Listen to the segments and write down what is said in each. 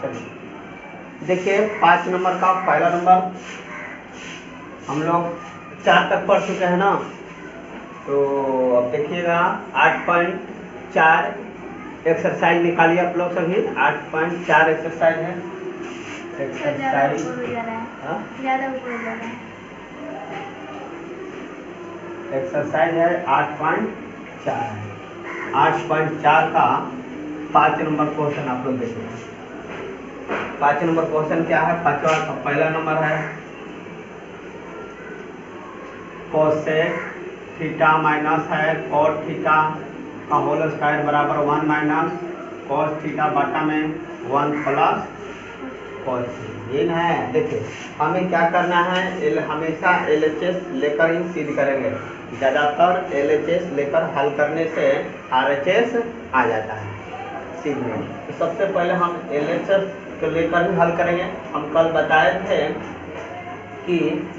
चलिए देखिए 5 नंबर का पहला नंबर हम लोग 4 तक पढ़ चुके हैं ना, तो अब देखिएगा 8.4 एक्सरसाइज निकालिए आप लोग सभी। 8.4 एक्सरसाइज है। एक्सरसाइज एक्सरसाइज है 8.4। 8.4 का 5 नंबर क्वेश्चन आप लोग देखिए। 5 नंबर क्वेश्चन क्या है? पांचवा का पहला नंबर है कोसेक थीटा माइनस है कॉट थीटा का होल स्क्वायर बराबर 1 माइनस कॉस थीटा बटा में 1 प्लस कॉस। ये ना है, देखिए हमें क्या करना है, हमेशा LHS लेकर ही सिद्ध करेंगे। ज़्यादातर LHS लेकर हल करने से RHS आ जाता है सिद्ध में। तो सबसे पहले हम LHS को लेकर ही हल करेंगे। हम कल बताए थे कि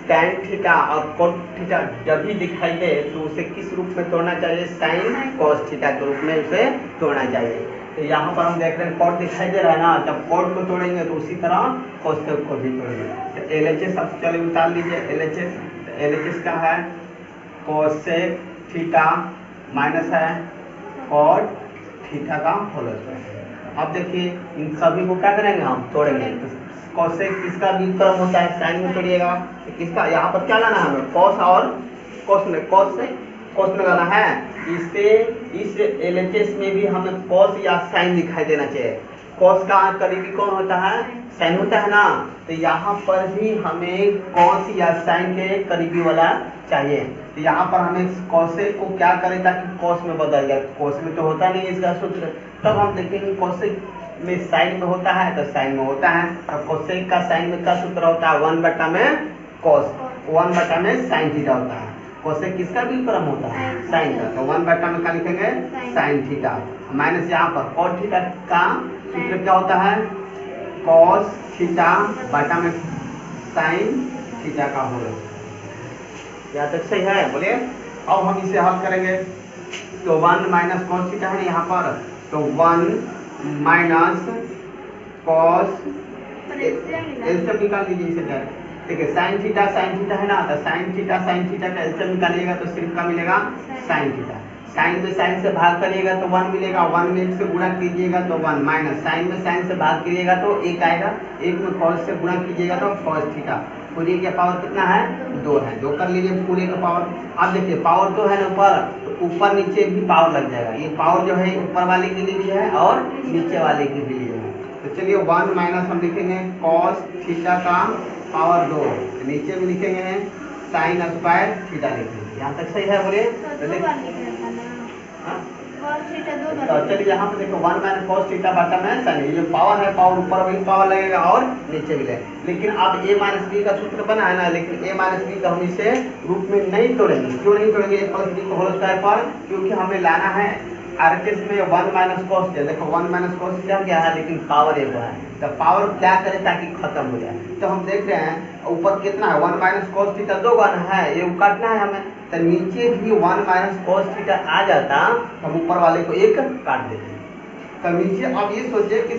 tan थीटा और cot थीटा जब भी दिखाई दे तो उसे किस रूप में तोड़ना चाहिए? sin cos थीटा के रूप में उसे तोड़ना चाहिए। तो यहाँ पर हम देख रहे हैं cot दिखाई दे रहा है ना, जब cot को तोड़ेंगे तो उसी तरह cosec को भी तोड़ेंगे। तो LHS अब चलिए उतार लीजिए। LHS क्या है? cosec थीटा माइनस है cot थीटा का होल स्क्वायर। अब देखिए इन सभी को क्या करेंगे, हम तोड़ेंगे। तो cosec किसका व्युत्क्रम होता है? sin में तोड़िएगा तो किसका? यहाँ पर क्या लाना है हमें? cos और cos लगाना है। इस LHS में भी हमें cos या sin दिखाई देना चाहिए। cos का करीबी कौन होता है? sin होता है ना। तो यहाँ पर भी हमें cos या sin के करीबी वाला चाहिए। तो यहाँ पर हमें cosec को क्या करें ताकि cos में बदल जाए? cos में तो होता नहीं इसका सूत्र। तब हम देखेंगे cosec में sin में होता है तो sin में होता है। और cosec का sin में क्या सूत्र होता है? 1 बटा में cos, 1 बटा में sin थीटा होता है। cosec किसका व्युत्क्रम होता है? sin का। तो 1 बटा में क्या लिखेंगे? sin थीटा माइनस यहाँ पर cot थीटा का सूत्र क्या होता है? cos थीटा बटा में sin थीटा का होल। यहाँ तक सही है? बोलिए। अब हम इसे हल करेंगे तो 1 माइनस cos थीटा है यहाँ पर, तो 1 माइनस cos एलसीएम निकाल लीजिए इसे डायरेक्ट। देखिए sin थीटा है ना, तो sin थीटा का एलसीएम निकालिएगा तो सिर्फ क्या मिलेगा? sin theta. sin में sin से भाग करिएगा तो 1 मिलेगा, 1 में 1 से गुणा कीजिएगा तो 1 माइनस sin में sin से भाग करिएगा तो 1 आएगा, 1 में cos से गुणा कीजिएगा तो cos थीटा। पूरे का पावर कितना है? 2 है। 2 कर लीजिए पूरे का पावर। अब देखिए पावर 2 है ना ऊपर, तो ऊपर नीचे भी पावर लग जाएगा। ये पावर जो है ऊपर वाले के लिए भी है और नीचे वाले के लिए है। तो चलिए 1 माइनस हम लिखेंगे cos थीटा का पावर 2, नीचे में लिखेंगे sin स्क्वायर थीटा लिखेंगे। यहाँ तक सही है? बोलिए। तो चलिए यहाँ पे देखो 1 माइनस cos थीटा बटा में sin। ये जो पावर है पावर ऊपर वही पावर लगेगा और नीचे भी लगेगा। लेकिन अब a माइनस बी का सूत्र बना है ना, लेकिन a माइनस बी का हम इसे रूप में नहीं तोड़ेंगे। क्यों नहीं तोड़ेंगे? a प्लस बी को होल स्क्वायर पर, क्योंकि हमें लाना है RHS में 1 माइनस cos थीटा। देखो 1 माइनस cos थीटा क्या है, लेकिन पावर एक है। तो पावर क्या करें ताकि खत्म हो जाए? तो हम देख रहे हैं ऊपर कितना है? 1 माइनस cos थीटा 2 बार है, ये काटना है हमें। तो नीचे भी 1 माइनस cos थीटा आ जाता, हम ऊपर वाले को एक काट देते। तो नीचे अब ये सोचिए कि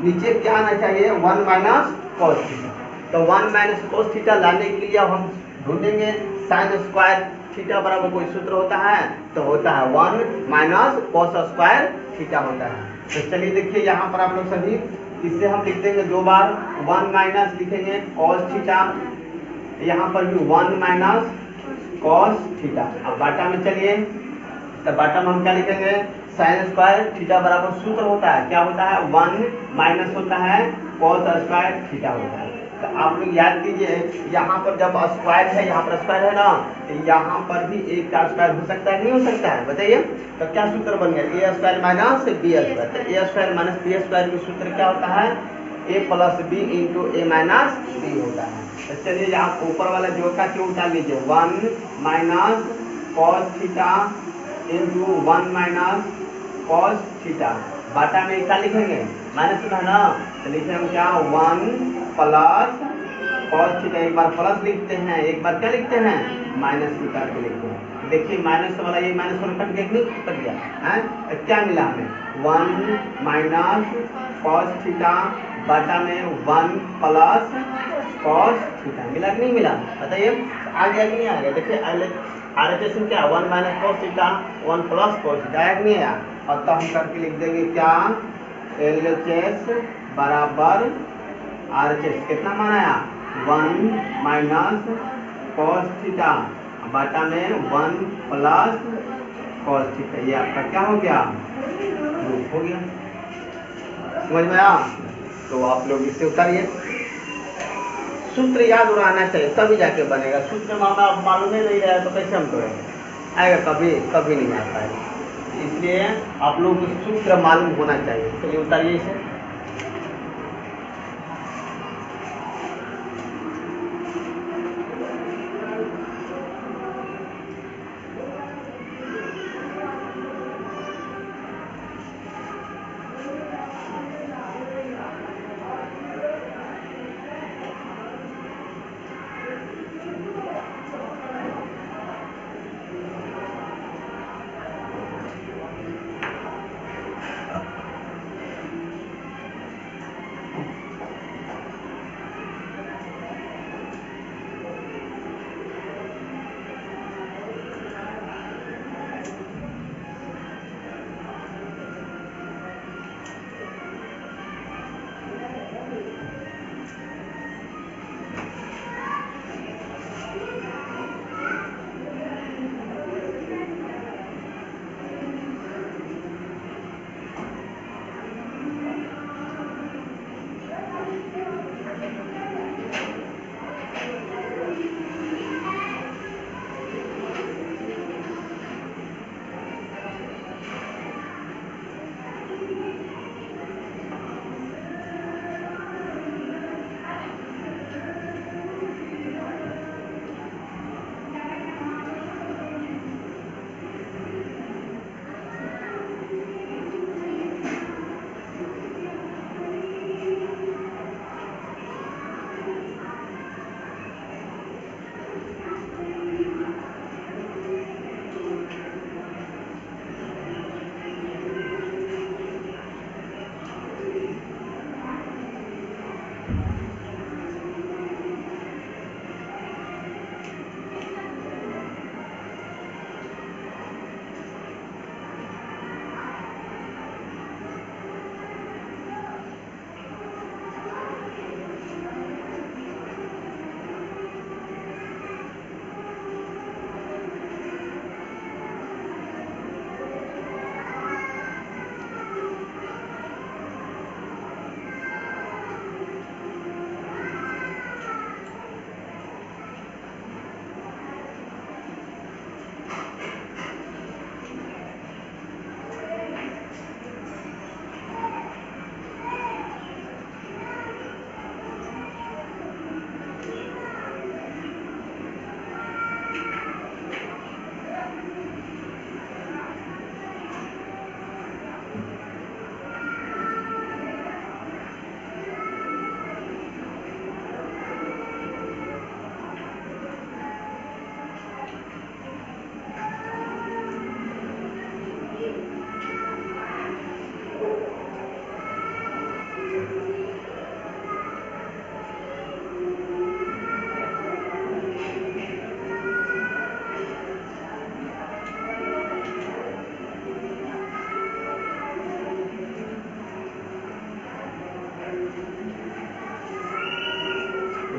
नीचे क्या आना चाहिए? 1 माइनस cos थीटा। तो 1 माइनस cos थीटा लाने के लिए अब हम ढूंढेंगे sin स्क्वायर थीटा बराबर कोई सूत्र होता है, तो होता है 1 माइनस cos स्क्वायर थीटा होता है। तो चलिए देखिए यहाँ पर आप लोग सभी इसे हम लिख देंगे 2 बार। 1 माइनस लिखेंगे cos थीटा, यहाँ पर भी 1 माइनस cos थीटा। अब बाटा में चलिए, तो बाटा में हम क्या लिखेंगे? sin स्क्वायर थीटा बराबर सूत्र होता है, क्या होता है? 1 माइनस होता है cos स्क्वायर थीटा होता है। तो आप लोग याद कीजिए यहाँ पर जब स्क्वायर है, यहाँ पर स्क्वायर है ना, तो यहाँ पर भी एक का स्क्वायर हो सकता है नहीं हो सकता है? बताइए। तो क्या सूत्र बन गया? a square minus b square. तो a square minus b square का सूत्र क्या होता है? a plus B into A minus B होता है। तो चलिए यहाँ ऊपर वाला जोड़ का क्यों उतार लीजिए? 1 minus cos theta into 1 minus cos theta बाटा में क्या लिखेंगे? माइनस में है ना, तो लिखेंगे क्या? 1 प्लस cos थीटा। एक बार प्लस लिखते हैं, एक बार क्या लिखते हैं? माइनस भी करके लिखते हैं। देखिए माइनस वाला ये माइनस वाला कट गया, कट गया है। तो क्या मिला हमें? 1 माइनस cos थीटा बटा में 1 प्लस कॉस थीटा। मिला कि नहीं मिला बताइए, आ गया कि नहीं आ गया? देखिए RHS में क्या 1 minus cos theta 1 plus cos theta आया कि नहीं आया? और तो हम करके लिख देंगे क्या, LHS बराबर RHS कितना मान आया 1 माइनस कॉस थीटा बटा में 1 प्लस कॉस थीटा। ये आपका क्या हो गया, प्रूफ हो गया। समझ में आया? तो आप लोग इसे उतारिए। सूत्र याद रहना चाहिए तभी जाके बनेगा। सूत्र में हमें मालूम ही नहीं रहा तो कैसे हम करेंगे? आएगा कभी कभी नहीं आता है। इसलिए आप लोग को सूत्र मालूम होना चाहिए। चलिए उतारिए इसे।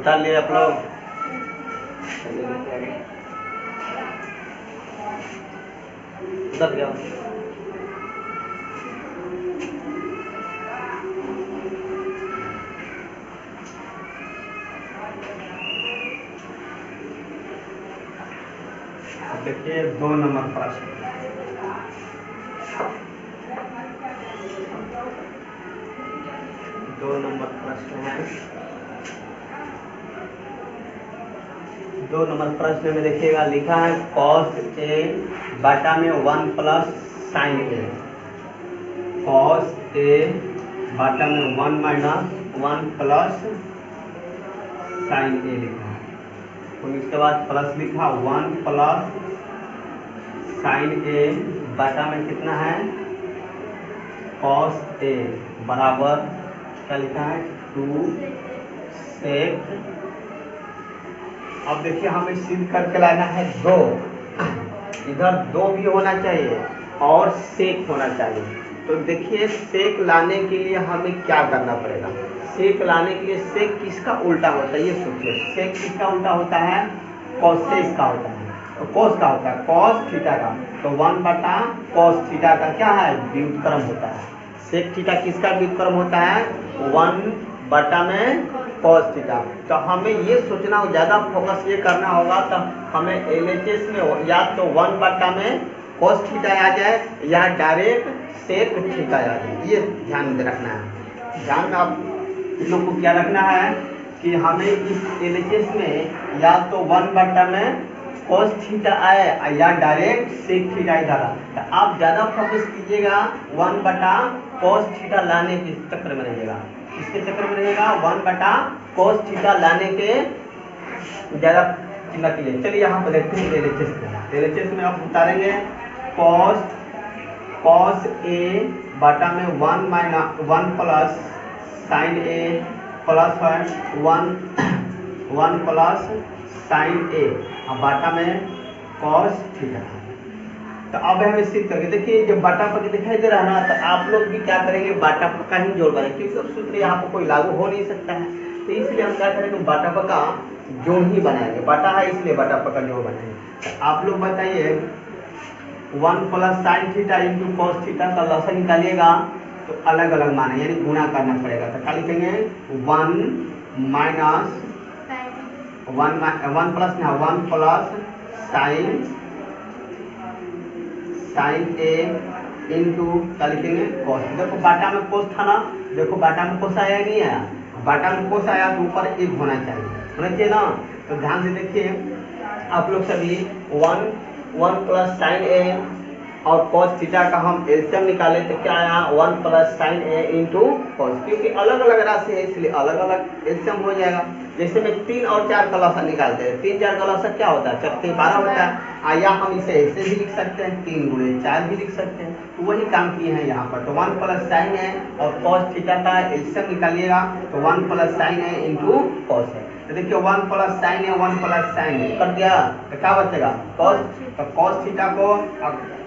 उतार लिए आप लोग। उतर गया। देखिए 2 नंबर प्रश्न। दो नंबर प्रश्न है। 2 नंबर प्रश्न में देखिएगा लिखा है cos A बटा में 1 plus sign A। cos A बटा में 1 माइनस 1 प्लस साइन A लिखा है। और इसके बाद प्लस लिखा 1 प्लस साइन A बटा में कितना है cos A बराबर क्या लिखा है 2 सेक। अब देखिए हमें सिद्ध करके लाना है 2, इधर 2 भी होना चाहिए और सेक होना चाहिए। तो देखिए सेक लाने के लिए हमें क्या करना पड़ेगा। सेक लाने के लिए सेक किसका उल्टा होता है ये सोचिए। सेक किसका उल्टा होता है, कॉसेक का होता है। तो कॉस का होता है कॉस थीटा का, तो 1 बटा कॉस थीटा का क्या है व्युत्क्रम होता है। सेक थीटा किसका व्युत्क्रम होता है 1 बटा में कॉस थीटा। तो हमें ये सोचना ज़्यादा फोकस ये करना होगा, तो हमें एलएचएस में या तो 1 बटा में कॉस थीटा आ जाए या डायरेक्ट सेक थीटा आ जाए, ये ध्यान में रखना है। ध्यान में आप लोग को क्या रखना है कि हमें इस एलएचएस में या तो 1 बटा में कॉस थीटा आए या डायरेक्ट सेक थीटा इधर आए। तो आप ज़्यादा फोकस कीजिएगा 1 बटा कॉस थीटा लाने के चक्कर में रहिएगा। इसके चक्कर में रहेगा 1 बटा कॉस थीटा लाने के ज़्यादा चिंता कीजिए। चलिए यहाँ पर देखते हैं एलएचएस में। एलएचएस में आप उतारेंगे कॉस ए बटा में 1 प्लस साइन ए प्लस 1 प्लस साइन ए और बाटा में कॉस थीटा। तो अब हमें सिद्ध करके देखिए जब बाटा पर दिखाई दे रहा है ना, तो आप लोग भी क्या करेंगे बाटा पर का ही जोड़ बनाएंगे, क्योंकि अब सूत्र यहाँ पर कोई लागू हो नहीं सकता है। तो इसलिए हम क्या करेंगे बाटा पर का जोड़ ही बनाएंगे। बाटा है इसलिए बाटा पर का जोड़ बनाएंगे। तो आप लोग बताइए 1 plus sign theta into cos theta का लसन निकालिएगा तो अलग अलग मान है, यानी गुणा करना पड़ेगा। तो क्या लिखेंगे 1 माइनस 1 प्लस साइन ए इंटू क्या लिखेंगे कॉस। देखो बाटा में कोस था ना, देखो बाटा में कोस आया नहीं आया, बाटा में कोस आया तो ऊपर 1 होना चाहिए ना। तो ध्यान से देखिए आप लोग सभी 1 प्लस साइन ए और कॉस थीटा का हम एलसीएम निकाले तो क्या आया 1 प्लस साइन ए इंटू कॉस, क्योंकि अलग अलग राशि है इसलिए अलग अलग एलसीएम हो जाएगा। जैसे में 3 और 4 का लॉसा निकालते हैं, 3 4 का लॉसा क्या होता है 4 3 12 होता है। या हम इसे ऐसे भी लिख सकते हैं 3 गुणे 4 भी लिख सकते हैं। तो वही काम किए हैं यहाँ पर। तो 1 प्लस साइन है और कॉस थीटा का एलसीएम निकालिएगा तो 1 प्लस साइन है इंटू कॉस है। तो देखिए 1 प्लस साइन है 1 प्लस साइन है कट गया तो क्या बचेगा कॉस। तो कॉस थीटा को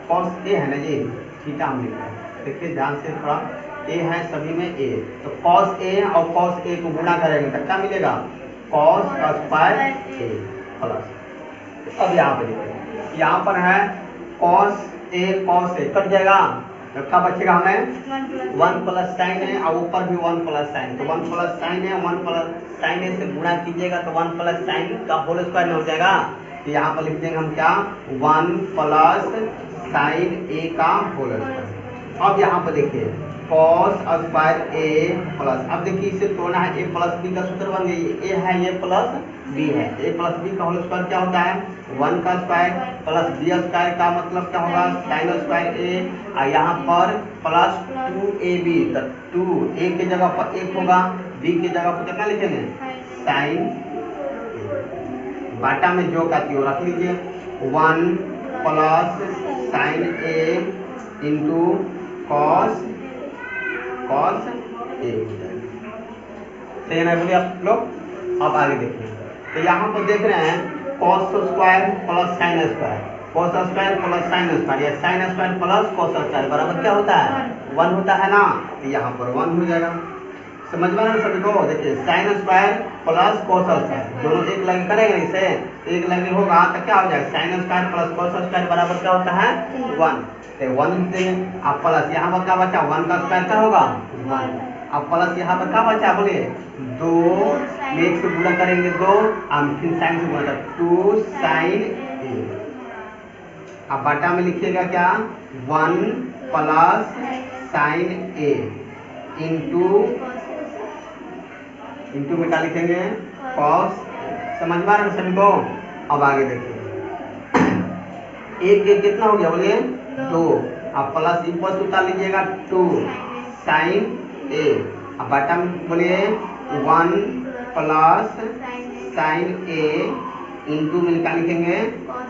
कॉस ए है ना जी, थीटा हम लिख रहे हैं। देखिए ध्यान से थोड़ा, ए है सभी में ए, तो कॉस ए और कॉस ए को गुणा करेंगे तो क्या मिलेगा कॉस स्क्वायर ए प्लस। अब यहाँ पे देखिए यहाँ पर है कॉस ए कट जाएगा तो क्या बचेगा हमें 1 प्लस साइन है और ऊपर भी 1 प्लस साइन। तो 1 प्लस साइन है 1 प्लस साइन ए से गुणा कीजिएगा तो 1 प्लस साइन का होल स्क्वायर में हो जाएगा। तो यहाँ पर लिख देंगे हम क्या 1 प्लस साइन ए का होल स्क्वायर। अब यहाँ पर देखिए कॉस स्क्वायर ए प्लस, अब देखिए इसे तोड़ना है ए प्लस बी का सूत्र बन गई। ए है ये प्लस बी है, ए प्लस बी का होल स्क्वायर क्या होता है 1 का स्क्वायर प्लस बी स्क्वायर का मतलब क्या होगा साइन स्क्वायर ए, और यहाँ पर प्लस 2ab। तो 2 ए के जगह पर 1 होगा, बी के जगह पर कितना लिखेंगे साइन। बाटा में जो का त्यों रख लीजिए 1 plus sign A into cos A. सही है ना बोलिए आप लोग। अब आगे देखिए तो यहाँ पर देख रहे हैं cos square plus sine square, cos square plus sine square या sine square plus cos square बराबर क्या होता है 1 होता है ना। तो यहाँ पर 1 हो जाएगा। समझ में ना सभी को। देखिए sign square plus cos square दोनों एक लगे करेंगे, इसे एक लगे होगा तो क्या हो जाएगा sign square plus cos square बराबर क्या होता है 1। तो 1 लिख देंगे। अब प्लस यहाँ पर क्या बचा 1 का स्क्वायर क्या होगा 1। अब प्लस यहाँ पर क्या बचा बोलिए 2 में से गुणा करेंगे 2 और फिर साइन से गुणा 2 साइन ए। अब बाटा में लिखिएगा क्या 1 प्लस साइन ए इंटू में क्या लिखेंगे कॉस। समझ में आ रहा है सभी को। अब आगे देखिए एक कितना हो गया बोलिए 2, अब प्लस इक्वल उतार लीजिएगा 2 साइन ए। अब बाटा में बोलिए 1 प्लस साइन ए इंटू में क्या लिखेंगे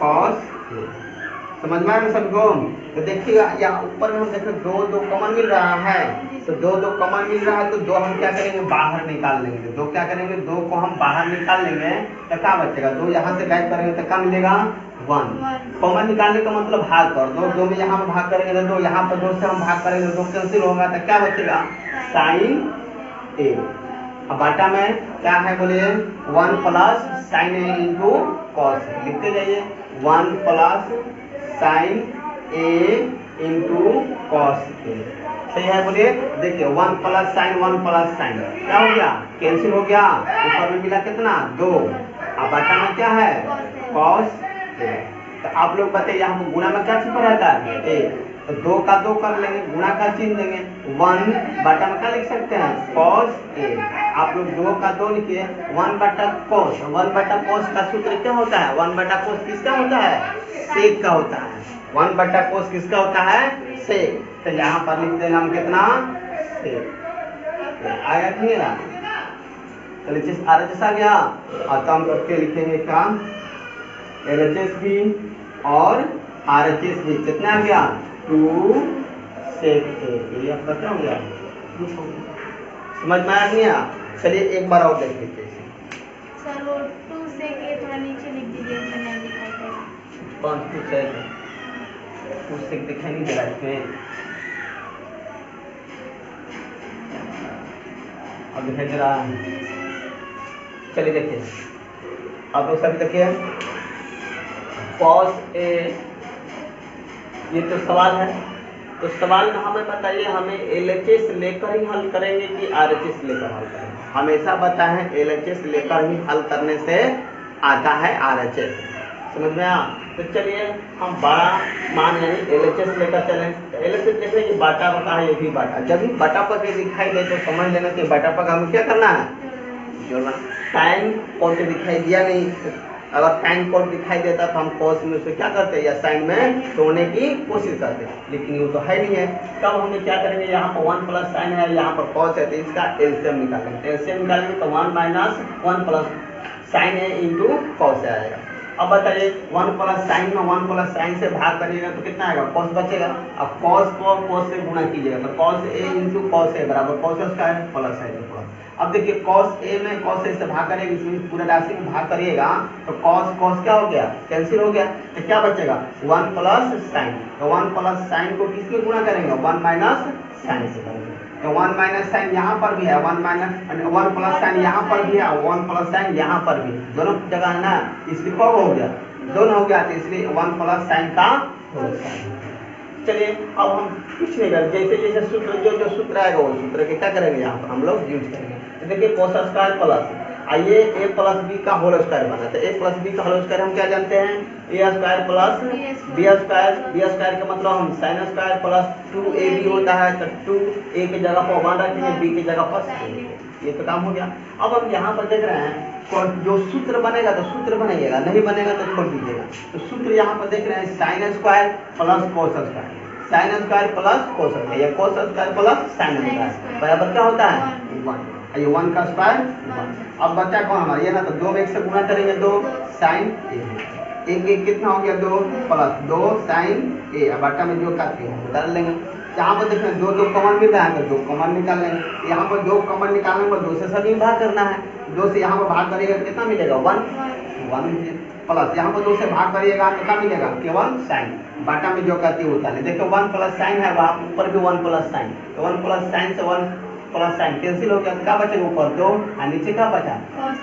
कॉस ए। समझ में आ रहा है सभी को। तो देखिएगा यहाँ ऊपर में हम देख रहे दो दो कॉमन मिल रहा है, तो दो दो कॉमन मिल रहा है तो दो हम क्या करेंगे बाहर निकाल लेंगे। दो क्या करेंगे, दो को हम बाहर निकाल लेंगे तो क्या बचेगा, दो यहाँ से गायब करेंगे तो क्या मिलेगा 1। कॉमन निकालने का मतलब भाग कर दो, दो में यहाँ में भाग करेंगे तो दो, यहाँ पर 2 से हम भाग करेंगे तो 2 कैंसिल होगा तो क्या बचेगा साइन ए। अब बाटा में क्या है बोलिए 1 plus sign A into cos A, लिखते जाइए 1 plus sign A into cos A, सही है बोलिए। देखिए 1 प्लस साइन 1 प्लस साइन क्या हो गया कैंसिल हो गया, ऊपर में मिला कितना 2, अब बाटा में क्या है कॉस ए। तो आप लोग बताइए यहाँ पर गुणा में क्या छिपा रहता है ए, तो 2 का 2 कर लेंगे, गुणा का चिन्ह देंगे 1 बटा में क्या लिख सकते हैं कॉस ए। आप लोग 2 का 2 लिखिए 1 बटा कॉस, 1 बटा कॉस का सूत्र क्या होता है, 1 बटा कॉस किसका होता है सेक का होता है, 1 बटा कॉस किसका होता है सेक। तो यहाँ पर लिख देंगे हम कितना सेक आया कि नहीं, तो LHS RHS आ गया। और तो हम करके लिखेंगे क्या LHS भी और RHS भी कितना आ गया 2 सेक ए, ये आपका क्या हो गया समझ में आया नहीं आया। चलिए एक बार और देख लीजिए सर, वो 2 सेक ए थोड़ा नीचे लिख दीजिए, मैंने दिखाई दे रहा। कौन 2 सेक दिखाई नहीं दे रहा इसमें, अब दिखाई दे रहा है। चलिए देखिए आप लोग सभी देखिए कॉस ए, ये तो सवाल है, तो सवाल में हमें बताइए हमें LHS लेकर ही हल करेंगे कि RHS लेकर हल करेंगे। हमेशा बताएं LHS लेकर ही हल करने से आता है RHS, समझ में आया। तो चलिए हम बड़ा मान यानी LHS लेकर चलें। तो LHS देख रहे बाटा बटा है, ये भी बाटा, जब भी बाटा पर दिखाई दे तो समझ लेना कि बाटा पर हमें क्या करना है जोड़ना। साइन कौन से दिखाई दिया नहीं, अगर साइन कोड दिखाई देता तो हम कॉस में उसे क्या करते या साइन में तोड़ने की कोशिश करते, लेकिन वो तो है नहीं है। तब हमें क्या करेंगे, यहाँ पर 1 प्लस साइन है, यहाँ पर कॉस है, तो इसका एलसीएम निकालेंगे। एलसीएम निकालेंगे तो 1 माइनस 1 प्लस साइन है इंटू कॉस आएगा। अब बताइए 1 प्लस साइन में 1 प्लस साइन से भाग करिएगा तो कितना आएगा कॉस बचेगा। अब कॉस को कॉस से गुणा कीजिएगा तो cos A into cos A बराबर cos square plus sign plus. अब देखिए कॉस ए में कॉस ए से भाग करेंगे, इसमें पूरे राशि में भाग करिएगा तो कॉस कॉस क्या हो गया कैंसिल हो गया, तो क्या बचेगा 1 प्लस साइन। तो 1 प्लस साइन को किससे गुणा करेंगे 1 माइनस साइन से करेंगे। तो 1 माइनस साइन यहाँ पर भी है, 1 माइनस 1 प्लस साइन यहाँ पर भी है, 1 प्लस साइन यहाँ पर भी, दोनों जगह है ना, इसलिए कब हो गया दोनों हो गया, तो इसलिए 1 प्लस साइन का होल साइन। चलिए अब हम कुछ नहीं करेंगे, जैसे जैसे सूत्र जो सूत्र आएगा वो सूत्र के क्या करेंगे यहाँ पर हम लोग यूज करेंगे। तो देखिए कोस स्क्वायर प्लस आइए ए प्लस बी का होल स्क्वायर बना, तो ए प्लस बी का होल स्क्वायर हम क्या जानते हैं a square plus b square. B square का मतलब हम साइन स्क्वायर प्लस 2ab होता है, तो 2a की जगह पर 1 रखेंगे, b की जगह पर ये तो काम हो गया। अब हम यहाँ पर देख रहे हैं जो सूत्र बनेगा तो सूत्र बनाइएगा, नहीं बनेगा तो छोड़ दीजिएगा। तो सूत्र यहाँ पर देख रहे हैं sine square plus cos square, sine square plus cos square या cos square plus sine square बराबर क्या होता है 1, ये 1 का स्क्वायर 1। अब बच्चा कौन हमारा ये ना, तो 2 में 1 से गुणा करेंगे 2 साइन ए, एक कितना हो गया 2 प्लस 2 साइन ए, अब बट्टा में जो काटते हैं डाल लेंगे। यहाँ पर देखें 2 2 कॉमन मिल रहा है तो 2 कॉमन निकाल लेंगे। यहाँ पर 2 कॉमन निकालने पर 2 से सभी भाग करना है, 2 से यहाँ पर भाग करिएगा तो कितना मिलेगा 1 प्लस यहाँ पर 2 से भाग करिएगा तो क्या मिलेगा केवल साइन, बाटा में जो कहती है वो डालें। देखो 1 प्लस साइन है वहाँ ऊपर भी 1 प्लस साइन, तो 1 प्लस साइन से 1 प्लस साइन कैंसिल हो गया तो क्या बचेगा ऊपर 2 और नीचे क्या बचा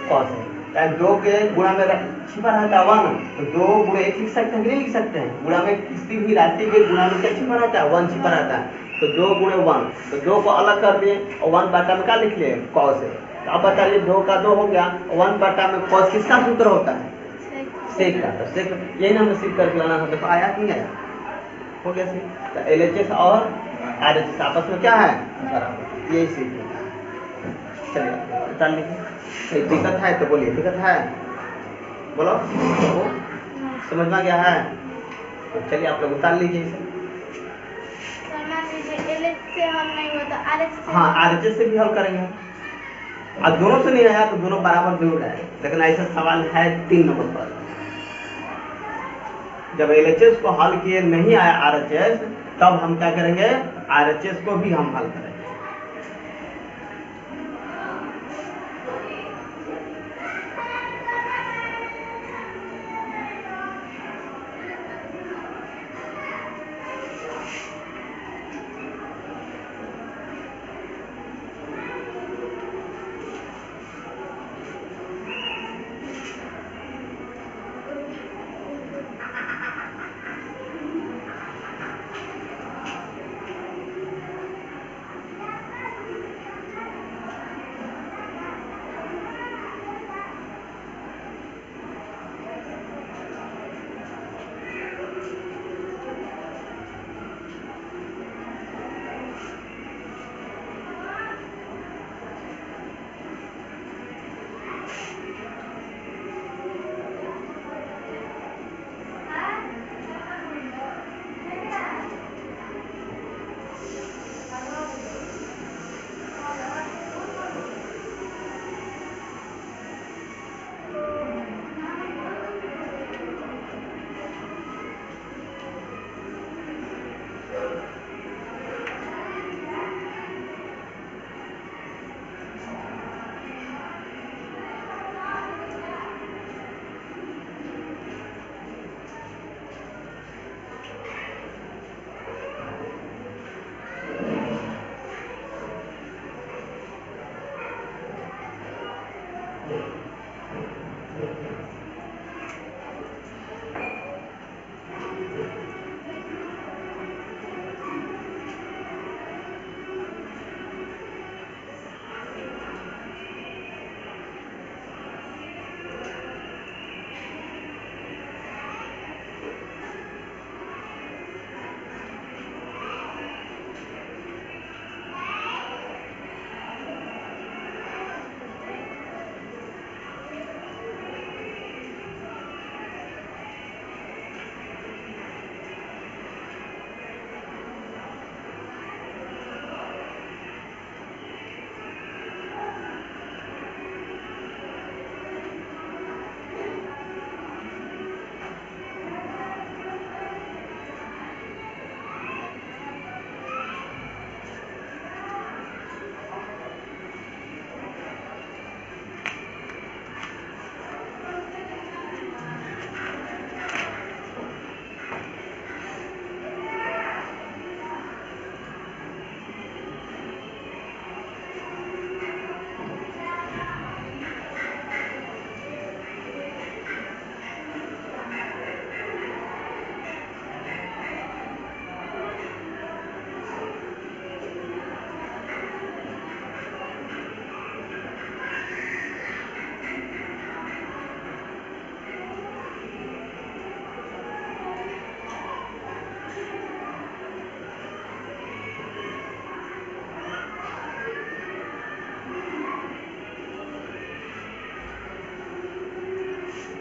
कॉस है। 2 के गुणा में छिपा रहता है 1, तो 2 गुणा 1 लिख सकते हैं कि नहीं लिख सकते हैं, गुणा में किसी भी राशि के गुणा में क्या छिपा रहता है 1 छिपा रहता है, तो 2 गुणे 1, तो 2 को अलग कर दिए और 1 बाटा में क्या लिख लिए कॉस है। तो अब बताइए 2 का 2 हो गया, 1 बाटा में कॉस किसका सूत्र होता है सेक का, तो सेक यही ना हमें सीख करके लाना था। देखो आया कि नहीं आया हो गया सीख। तो LHS और RHS आपस में क्या है बराबर, यही सीख होता है। चलिए बता लीजिए दिक्कत है तो बोलिए दिक्कत है बोलो, तो समझ में गया है तो चलिए आप लोग उतार लीजिए इसे। हाँ RHS से भी हल करेंगे, अब दोनों से नहीं आया तो दोनों बराबर जरूर है, लेकिन ऐसा सवाल है 3 नंबर पर। जब LHS को हल किए नहीं आया RHS, तब हम क्या करेंगे, RHS को भी हम हल करेंगे।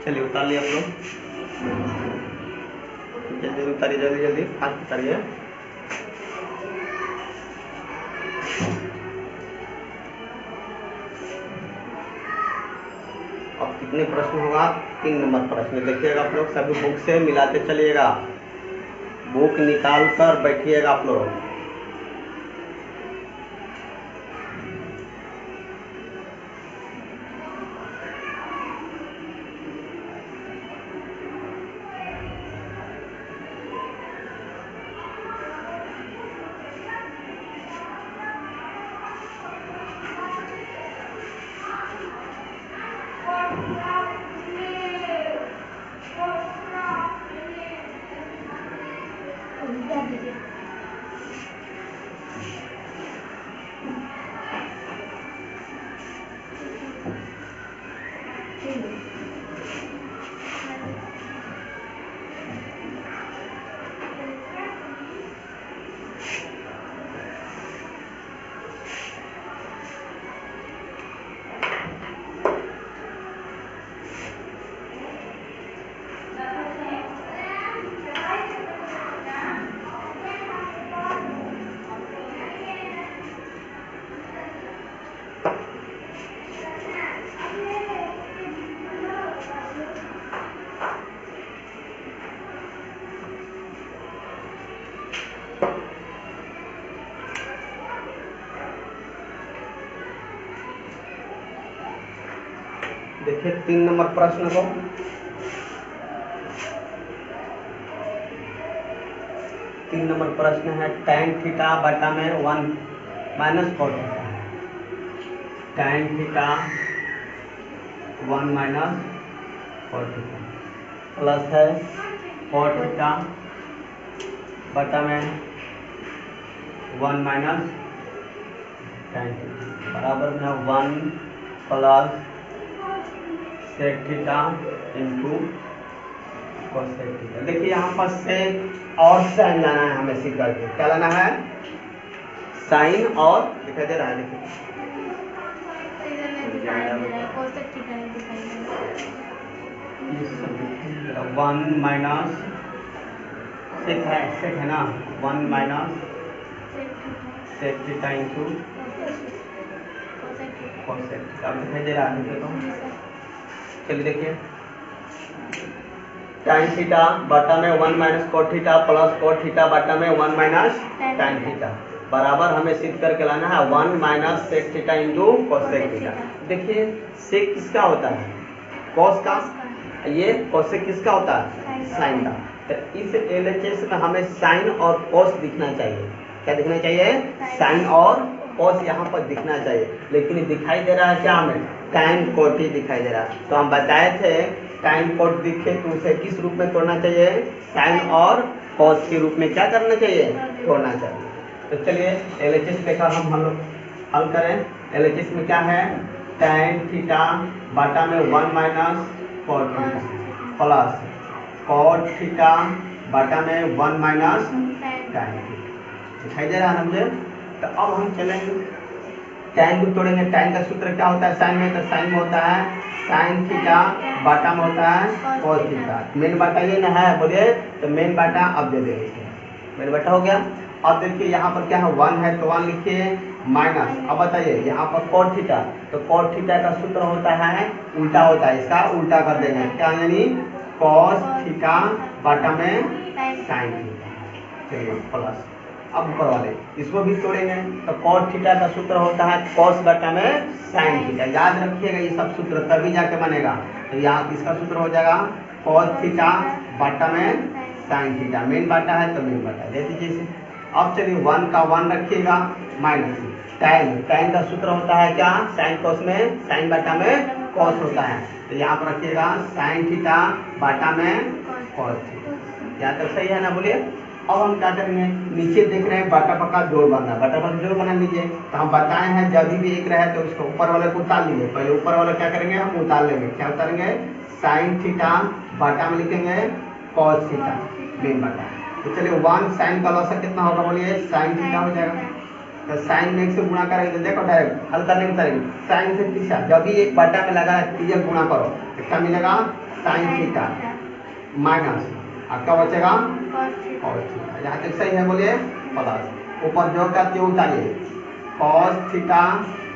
चलिए उतार लिया आप लोग, जल्दी उतारिए, जल्दी जल्दी फास्ट उतारिए। अब कितने प्रश्न होगा, 3 नंबर प्रश्न देखिएगा आप लोग, सभी बुक से मिलाते चलिएगा, बुक निकाल कर बैठिएगा आप लोग। उल्टा दीजिए। देखिए 3 नंबर प्रश्न को। तीन नंबर प्रश्न है tan थीटा बटा में 1 minus cos theta. tan theta 1 minus cos theta plus है cos थीटा बटा में 1 माइनस tan थीटा बराबर में 1 plus sec theta into cos theta. देखिए यहाँ पर sec और साइन लाना है हमें सीख करके। क्या लाना है? साइन और दिखाई दे रहा है, देखिए इधर नहीं दिखाई दे रहा है, cosec थीटा नहीं दिखाई दे रहा है। 1 माइनस सेक है ना, 1 minus sec theta into cosec theta. अब दिखाई दे रहा है, देखिए तो चलिए देखिए tan थीटा बटा में 1 minus cos theta plus cos theta बटा में 1 माइनस tan थीटा बराबर हमें सिद्ध करके लाना है 1 minus sec theta into cosec theta. देखिए सेक किसका होता है? cos का। ये cosec किसका होता है? sin का। तो इस LHS में हमें sin और cos दिखना चाहिए। क्या दिखना चाहिए? sin और cos यहाँ पर दिखना चाहिए, लेकिन दिखाई दे रहा है क्या हमें? tan cot ही दिखाई दे रहा है। तो हम बताए थे tan cot दिखे तो उसे किस रूप में तोड़ना चाहिए? sin और cos के रूप में क्या करना चाहिए? तोड़ना चाहिए। तो चलिए LHS लेकर हम हल करें। LHS में क्या है? tan थीटा बटा में 1 minus cot theta plus cot theta बटा में 1 माइनस tan थीटा। दिखाई दे रहा है ना मुझे? तो अब हम चलेंगे tan को तोड़ेंगे। tan का सूत्र क्या होता है sin में? तो sin में होता है sin थीटा बटा में होता है cos थीटा। मेन बाटा ये ना है, बोलिए तो मेन बाटा अब दे देंगे। मेन बाटा हो गया। अब देखिए यहाँ पर क्या है? 1 है तो 1 लिखिए माइनस। अब बताइए यहाँ पर cot थीटा, तो cot थीटा का सूत्र होता है उल्टा होता है, इसका उल्टा कर देंगे। क्या यानी cos थीटा बटा में sin थीटा। चलिए प्लस अब ऊपर वाले इसको भी तोड़ेंगे। तो cot थीटा का सूत्र होता है cos बटा में sin थीटा। याद रखिएगा ये सब सूत्र तभी जाके बनेगा। तो यहाँ इसका सूत्र हो जाएगा cos थीटा बटा में sin थीटा। मेन बाटा है तो मेन बाटा दे दीजिए इसे। अब चलिए 1 का 1 रखिएगा माइनस tan का सूत्र होता है क्या? sin cos में sin बटा में cos होता है। तो यहाँ पर रखिएगा sin थीटा बटा में cos थीटा। यहाँ तक सही है ना? बोलिए। अब हम क्या करेंगे? नीचे देख रहे हैं बटा पक्का जोड़ बनना, बटा पक्का जोड़ बना लीजिए। तो हम बताए हैं जब भी एक रहे तो उसको ऊपर वाले को उतार लीजिए। पहले ऊपर वाला क्या करेंगे? हम उतार लेंगे। क्या उतारेंगे? sin थीटा बटा में लिखेंगे cos थीटा मेन बटा। तो चलिए 1 sin का लॉस कितना होगा? बोलिए sin थीटा हो जाएगा। तो sin में 1 से गुणा करेंगे तो देखो डायरेक्ट हल करने में करेंगे sin से थीटा जब भी एक बटा में लगा है गुणा करो तो क्या मिलेगा? sin थीटा माइनस आपका बचेगा cos थीटा। यहाँ तक सही है? बोलिए प्लस ऊपर जो का त्यो उतारिए cos थीटा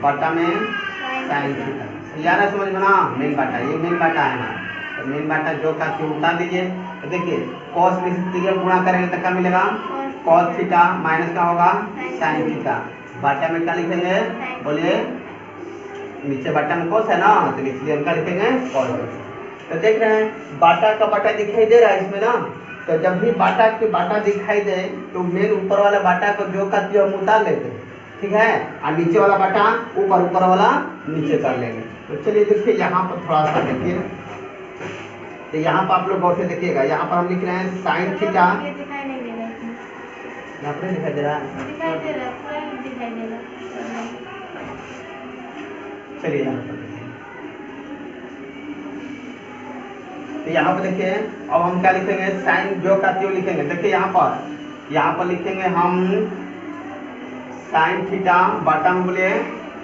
बटा में sin थीटा। यार समझ में ना? मेन बाटा, ये मेन बाटा है हमारा। तो मेन बाटा जो का त्यो उतार दीजिए। तो देखिए cos में से गुणा करेंगे तो क्या मिलेगा? cos थीटा माइनस का होगा sin थीटा। बाटा में क्या लिखेंगे? बोलिए नीचे बाटा में cos है ना, तो इसलिए हम क्या लिखेंगे? cos। तो देख रहे हैं बाटा का बाटा दिखाई दे रहा है इसमें ना। तो जब भी बाटा के बाटा दिखाई दे तो मेन ऊपर वाला बाटा को जो का त्यो हम उतार लेते हैं, ठीक है, और नीचे वाला बाटा ऊपर वाला नीचे कर लेंगे। तो चलिए देखिए यहाँ पर थोड़ा सा देखिए। तो यहाँ पर आप लोग गौर से देखिएगा, यहाँ पर हम लिख रहे हैं sin थीटा। दिखाई नहीं दे रहा है, यहाँ पर दिखाई दे रहा है, दिखाई दे रहा है, पूरा दिखाई दे रहा है। चलिए यहाँ पर तो यहाँ पर देखिए अब हम क्या लिखेंगे? sin जो का त्यो लिखेंगे। देखिए यहाँ पर लिखेंगे हम sin थीटा बटा में बोलिए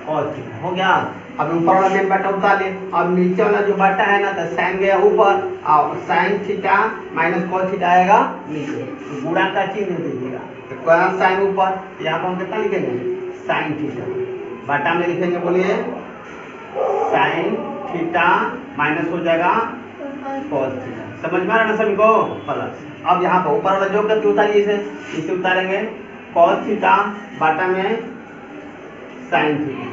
cos थीटा। हो गया। अब ऊपर वाला मेन बाटा उतार लिए। अब नीचे वाला जो बाटा है ना तो sin गया ऊपर और sin theta minus cos theta आएगा नीचे। तो गुणा का चिन्ह दीजिएगा। तो क्या sin ऊपर, यहाँ पर हम कितना लिखेंगे? sin थीटा बाटा में लिखेंगे बोलिए sin थीटा माइनस हो जाएगा cos थीटा। समझ में आ रहा ना सभी को? प्लस अब यहाँ पर ऊपर वाला जो करके उतारिए इसे उतारेंगे cos थीटा बाटा में sin थीटा।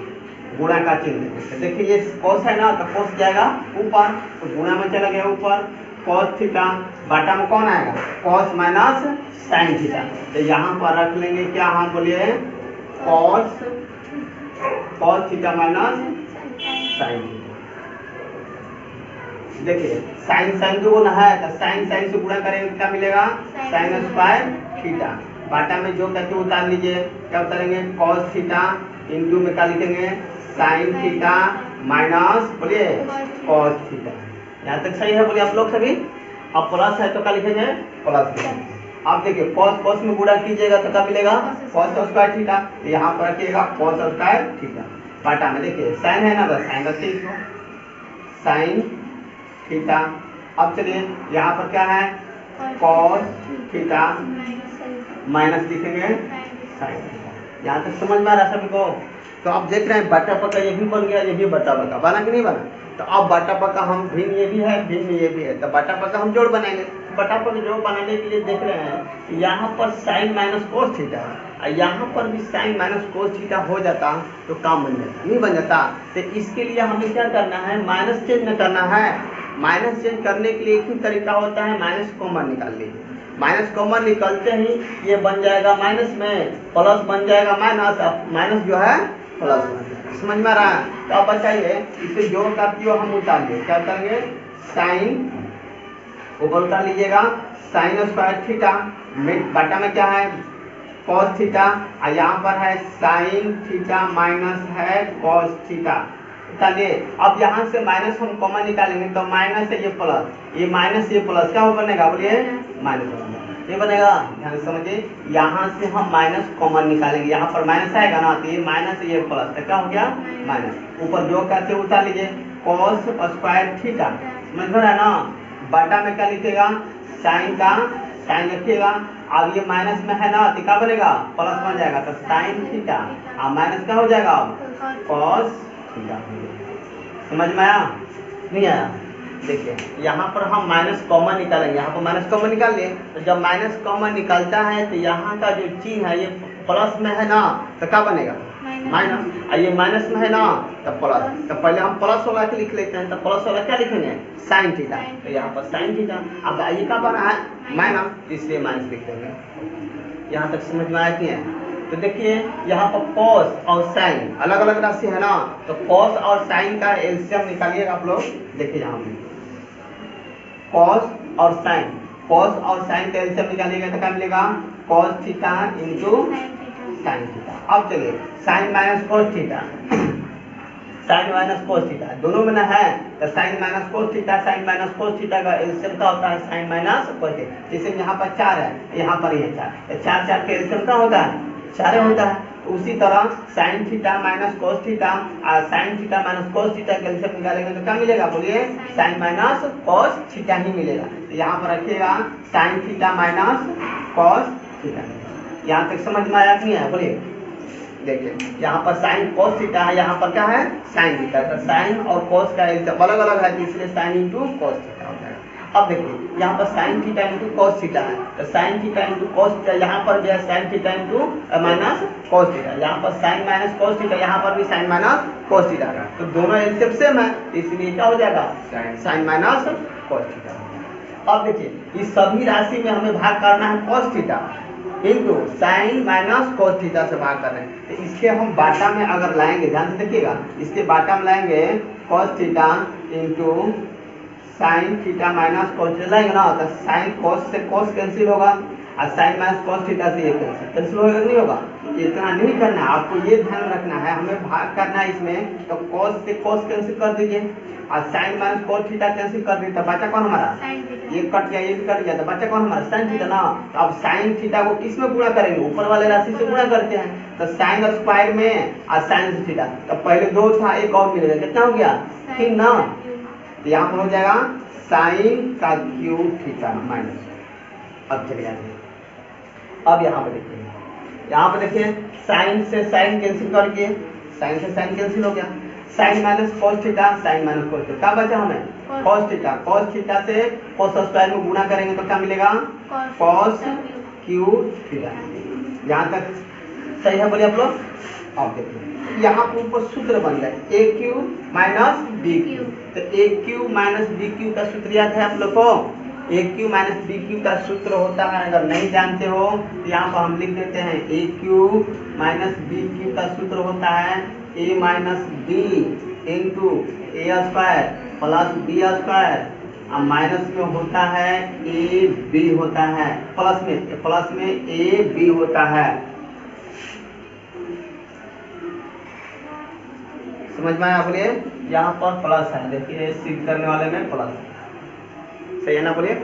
गुणा का चिन्ह देंगे। देखिए ये cos है ना, तो cos जाएगा ऊपर, तो गुणा में चला गया ऊपर, cos थीटा बटा में कौन आएगा, cos माइनस साइन थीटा। तो यहाँ पर रख लेंगे क्या, हम बोलिए cos theta minus sine theta. देखिए साइन साइन जो गुना है, तो साइन साइन से गुणा करेंगे क्या मिलेगा, साइन स्क्वायर थीटा बाटा में जो करके उतार लीजिए, क्या उतारेंगे cos थीटा इंटू में क्या लिखेंगे साइन थीटा माइनस बोलिए cos थीटा। यहाँ तक सही है बोलिए आप लोग सभी। अब प्लस है तो क्या लिखेंगे प्लस लिखेंगे। आप देखिए cos में गुणा कीजिएगा तो क्या मिलेगा cos स्क्वायर थीटा, यहाँ पर रखिएगा cos स्क्वायर थीटा बाटा में। देखिए साइन है ना, तो साइन रखिए इसको साइन थीटा। अब चलिए यहाँ पर क्या है cos थीटा माइनस लिखेंगे साइन थीटा। यहाँ तक समझ में आ रहा सभी को। तो आप देख रहे हैं बटा पक्का ये भी बन गया, ये भी बटा पक्का बना कि नहीं बना। तो अब बटा पक्का हम भिन्न ये भी है भिन्न ये भी है, तो बटा पक्का हम जोड़ बनाएंगे। बटा पक्का जोड़ बनाने के लिए देख रहे हैं यहाँ पर साइन माइनस कोस थीटा है, यहाँ पर भी साइन माइनस कोस थीटा हो जाता तो काम बन जाता, नहीं बन जाता। तो इसके लिए हमें क्या करना है, माइनस चेंज न करना है। माइनस चेंज करने के लिए एक ही तरीका होता है, माइनस कॉमन निकाल लीजिए। माइनस कॉमन निकलते ही ये बन जाएगा माइनस में, प्लस बन जाएगा माइनस, माइनस जो है प्लस बन जाएगा। समझ में आ रहा है। तो अब बताइए इसे जोड़ करके हम उतार लिए, क्या उतारेंगे साइन ऊपर उतार लीजिएगा साइन स्क्वायर थीटा बटा में क्या है cos थीटा, और यहाँ पर है साइन थीटा माइनस है cos थीटा। चलिए अब यहाँ से माइनस हम कॉमन निकालेंगे, तो माइनस है ये प्लस, ये माइनस ये प्लस क्या बनेगा बोलिए माइनस बनेगा, ये बनेगा। ध्यान से समझिए, यहाँ से हम माइनस कॉमन निकालेंगे, यहाँ पर माइनस आएगा ना, तो ये माइनस ये प्लस, तो क्या हो गया माइनस। ऊपर जो करके उतार लीजिए cos स्क्वायर थीटा, समझ में है ना। बटा में क्या लिखेगा साइन का साइन रखिएगा, अब ये माइनस में है ना, तो क्या बनेगा प्लस बन जाएगा, तो साइन थीटा और माइनस क्या हो जाएगा cos थीटा। समझ में आया नहीं आया। देखिए यहाँ पर हम माइनस कॉमन निकालेंगे, यहाँ पर माइनस कॉमन निकाल लिए, तो जब माइनस कॉमन निकलता है तो यहाँ का जो चिन्ह है ये प्लस में है ना, तो क्या बनेगा माइनस, और ये माइनस में है ना तो प्लस। तो पहले हम प्लस वाला के लिख लेते हैं, तो प्लस वाला क्या लिखेंगे साइन थीटा, तो यहाँ पर साइन थीटा। अब ये क्या बना है माइनस, इसलिए माइनस लिख देंगे। यहाँ तक समझ में आया कि है। तो देखिए यहाँ पर cos और sin अलग अलग राशि है ना, तो cos और sin का एलसीएम निकालिएगा आप लोग। देखिए यहाँ पे cos और sin का एलसीएम निकालिएगा तो क्या मिलेगा cos theta into sin theta. अब चलिए sin minus cos theta sin minus cos theta दोनों में ना है, तो sin minus cos theta sin minus cos theta का एलसीएम क्या होता है sin माइनस cos थीटा। जैसे यहाँ पर 4 है, यहाँ पर ये 4, 4 का एलसीएम क्या होता है 4 होता है। तो उसी तरह sin theta minus cos theta और sin theta minus cos theta का एलसीएम निकालेंगे तो क्या मिलेगा बोलिए sin माइनस cos थीटा ही मिलेगा। तो यहाँ पर रखिएगा sin theta minus cos theta. यहाँ तक समझ में आया कि नहीं आया बोलिए। देखिए यहाँ पर sin cos थीटा है, यहाँ पर क्या है sin थीटा, तो sin और cos का एलसीएम अलग अलग है, इसलिए sin इंटू cos थीटा हो जाएगा। अब देखिए यहाँ पर sin theta into cos theta है, तो sin theta into cos theta, यहाँ पर भी है sin theta into minus cos theta, यहाँ पर sin माइनस cos थीटा, यहाँ पर भी sin माइनस cos थीटा है। तो दोनों एलसीएम सेम है, इसलिए क्या हो जाएगा sin माइनस cos थीटा। अब देखिए इस सभी राशि में हमें भाग करना है cos theta into sin minus cos theta से भाग कर रहे हैं। तो इसके हम बाटा में अगर लाएंगे, ध्यान से देखिएगा, इसके बाटा में लाएंगे cos theta into sin theta minus cos theta लाएंगे ना, तो sin cos से cos कैंसिल होगा और sin माइनस cos थीटा से ये कैंसिल होगा नहीं होगा। इतना नहीं करना है आपको, ये ध्यान रखना है, हमें भाग करना है इसमें, तो cos से cos कैंसिल कर दीजिए और sin minus cos theta cancel कर दीजिए, तो बचा कौन हमारा ये कट गया, ये भी कट गया, तो बचा कौन हमारा sin थीटा ना। तो अब sin थीटा को किस में गुणा करेंगे, ऊपर वाले राशि से गुणा करते हैं, तो sin स्क्वायर में और sin थीटा, तो पहले 2 था एक और मिलेगा, कितना हो गया 3 ना। तो यहाँ पर हो जाएगा sin का क्यूब थीटा माइनस। अब चलिए अब यहाँ पे देखिए, यहाँ पे देखिए sin से sin कैंसिल करके sin से sin कैंसिल हो गया, sin minus cos theta sin minus cos theta, क्या बचा हमें cos थीटा से cos स्क्वायर में गुणा करेंगे तो क्या मिलेगा cos क्यूब थीटा। यहाँ तक सही है बोलिए आप लोग। अब देखिए यहाँ पर ऊपर सूत्र बन गया ए क्यू माइनस बी क्यू। तो ए क्यू माइनस बी क्यू का सूत्र याद है आप लोग को? ए क्यू माइनस बी क्यू का सूत्र होता है, अगर नहीं जानते हो तो यहाँ पर हम लिख देते हैं ए क्यू माइनस बी क्यू का सूत्र होता है a minus b into a square plus b square, अब माइनस में होता है ए बी होता है, प्लस में ए बी होता है। समझ में आया? बोलिए यहाँ पर प्लस है, देखिए सिद्ध करने वाले में प्लस है, सही है ना? बोलिए।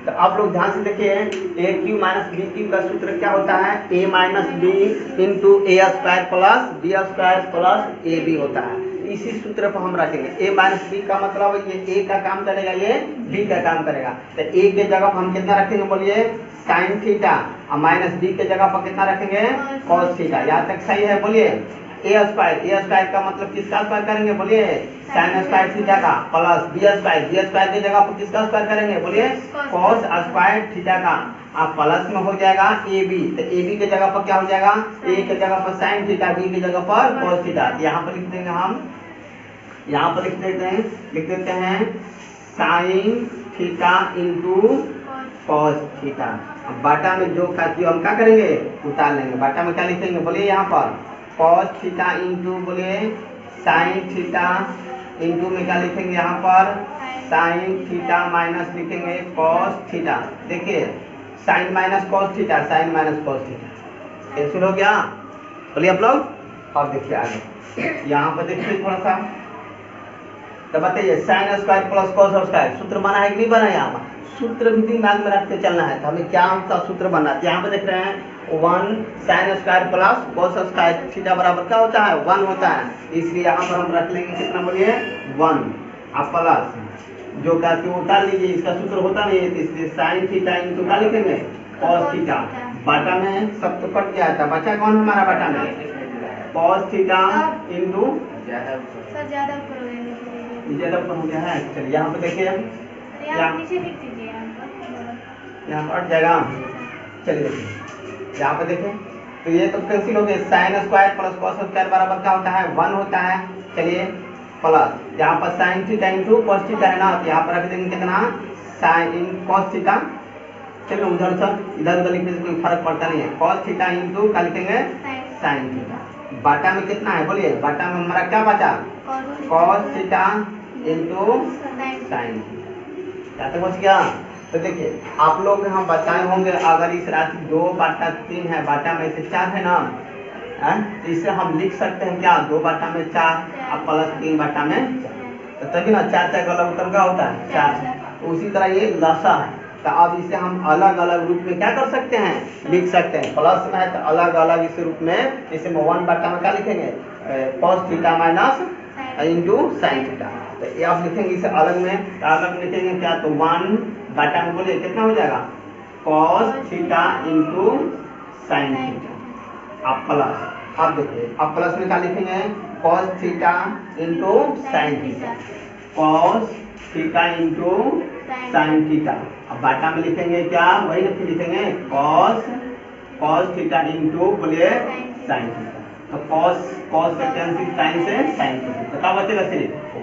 तो आप लोग ध्यान से देखिए a cube minus b cube का सूत्र क्या होता है? A minus b into a square plus b square plus a b होता है। इसी सूत्र पर हम रखेंगे। ए माइनस बी का मतलब ये ए का काम करेगा, ये बी का काम करेगा। तो ए के जगह पर हम कितना रखेंगे? बोलिए साइन थीटा, और माइनस बी के जगह पर कितना रखेंगे? Cos theta. यहाँ तक सही है? बोलिए ए स्क्वायर का मतलब किसका स्क्वायर करेंगे? बोलिए साइन स्क्वायर थीटा का, प्लस बी स्क्वायर की जगह पर किसका स्क्वायर करेंगे? बोलिए कॉस स्क्वायर थीटा का। अब प्लस में हो जाएगा ए बी, तो ए बी के जगह पर क्या हो जाएगा? ए के जगह पर साइन थीटा, बी की जगह पर कॉस थीटा। यहाँ पर लिख देंगे हम, यहाँ पर लिख देते हैं sign theta into cos theta. अब बाटा में जो हम क्या करेंगे? उतार लेंगे। बाटा में क्या लिखेंगे? बोलिए यहाँ पर कॉस थीटा इंटू बोलिए साइन थीटा इंटू में क्या लिखेंगे? यहाँ पर साइन थीटा माइनस लिखेंगे कॉस थीटा। देखिए sine minus cos theta, sine minus cos theta cancel हो गया। बोलिए आप लोग। अब देखिए आगे यहाँ पर देखिए थोड़ा सा, तो बताइए sign square plus cos square सूत्र बना है कि नहीं बना? यहाँ पर सूत्र भी दिमाग में रख के चलना है। तो हमें क्या होता सूत्र बनना है? यहाँ पे देख रहे हैं 1 sign square plus cos square theta बराबर क्या होता है? 1 होता है। इसलिए यहाँ पर हम रख लेंगे कितना? बोलिए 1, अब प्लस जो कहते हैं उतार लीजिए, इसका सूत्र होता नहीं है, इसलिए साइन थीटा इंटू क्या लिखेंगे? Cos theta. बाटा में सब तो कट गया था, बचा कौन हमारा बाटा में? कॉस थीटा इंटू ज्यादा ऊपर हो गया है। चलिए यहाँ पे देखिए, यहाँ पर हट जाएगा। चलिए देखिए यहाँ पे देखें, तो ये तो कैंसिल हो गए। Sign square plus cos square बराबर क्या होता है? 1 होता है। चलिए प्लस यहाँ पर sine theta into cos theta है ना, तो यहाँ पर रख देंगे कितना? Sign cos theta. चलो उधर से इधर लिखने से कोई फर्क पड़ता नहीं है। कॉस थीटा इंटू क्या लिखेंगे? Sign theta. बाटा में कितना है? बोलिए बाटा में हमारा क्या बचा? Cos theta into sine theta. क्या तक बच गया? तो देखिए आप लोग यहाँ बताए होंगे, अगर इस राशि 2 बाटा 3 है, बाटा में से 4 है ना, तो इसे हम लिख सकते हैं क्या? 2 बाटा में 4 अब प्लस 3 बाटा में 4। तो तभी ना 4 का अलग उत्तर क्या होता है? 4। उसी तरह ये लसा है, तो अब इसे हम अलग अलग रूप में क्या कर सकते हैं? लिख सकते हैं। प्लस में है तो अलग अलग इस रूप में, जैसे 1 बाटा में क्या लिखेंगे? Cos theta minus into sine theta. तो ये आप लिखेंगे इसे अलग में, तो अलग लिखेंगे क्या? तो 1 बाटा में बोलिए कितना हो जाएगा? Cos theta into sine theta. अब प्लस, अब देखिए अब प्लस में क्या लिखेंगे? Cos theta into sine theta, cos theta into sine theta. अब बाटा में लिखेंगे क्या? वही फिर लिखेंगे कॉस थीटा इंटू बोलिए साइन थीटा। तो कॉस से कैंसिल, साइन से साइन थीटा, तो क्या बचेगा? सिर्फ 1।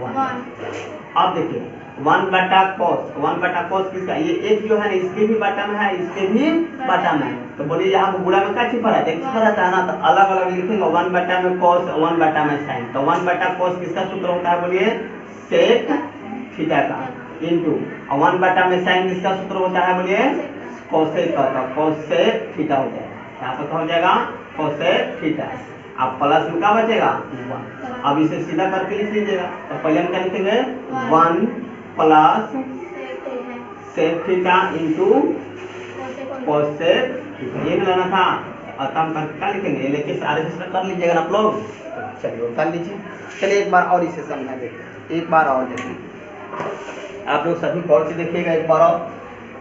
अब देखिए 1 बटा कॉस किसका? ये एक जो है ना, इसके भी बाटा में है, इसके भी बाटा में है। तो बोलिए यहाँ पर गुणा में क्या छिपा रहता है? छिपा रहता है ना, तो अलग अलग लिखेंगे। 1 बटा में कॉस, 1 बटा में साइन। तो 1 बटा कॉस किसका सूत्र होता है? बोलिए सेक थीटा का इंटू 1 बटा में साइन किसका सूत्र होता है? बोलिए कोसेक का, तो कोसेक थीटा हो जाएगा। यहाँ पर क्या हो जाएगा? Cosec theta. अब प्लस में क्या बचेगा? 1। अब इसे सीधा करके लिख लीजिएगा। तो पहले हम क्या लिखेंगे? 1 plus sec theta into cosec theta. ये लेना था, हम करके क्या लिखेंगे? ये लेके सारे से कर लीजिएगा ना आप लोग। तो चलिए कर लीजिए। चलिए एक बार और इसे समझा देखिए, एक बार और देखिए, आप लोग सभी गौर से देखिएगा एक बार और।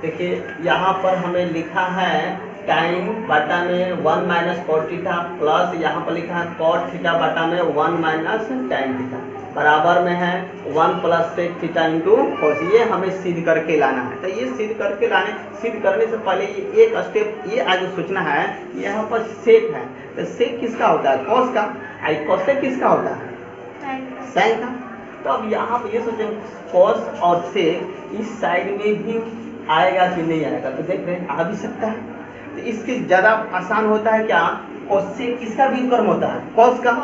देखिए यहाँ पर हमें लिखा है टाइम बाटा में 1 माइनस कॉट थीटा, प्लस यहाँ पर लिखा है कॉट थीटा बाटा में 1 माइनस टाइम थीटा। बराबर में है 1 plus sec theta into cos. ये हमें सिद्ध करके लाना है। तो ये सिद्ध करने से पहले ये एक स्टेप ये आगे सोचना है। यहाँ पर सेक है तो सेक किसका होता है? कॉस का। आई कॉसेक किसका होता है? साइन का। तो अब यहाँ पर ये सोचें कॉस और सेक इस साइड में भी आएगा कि नहीं आएगा? तो देख रहे हैं आ भी सकता है। तो इसके ज़्यादा आसान होता है क्या? कॉसेक किसका व्युत्क्रम होता है? कॉस का।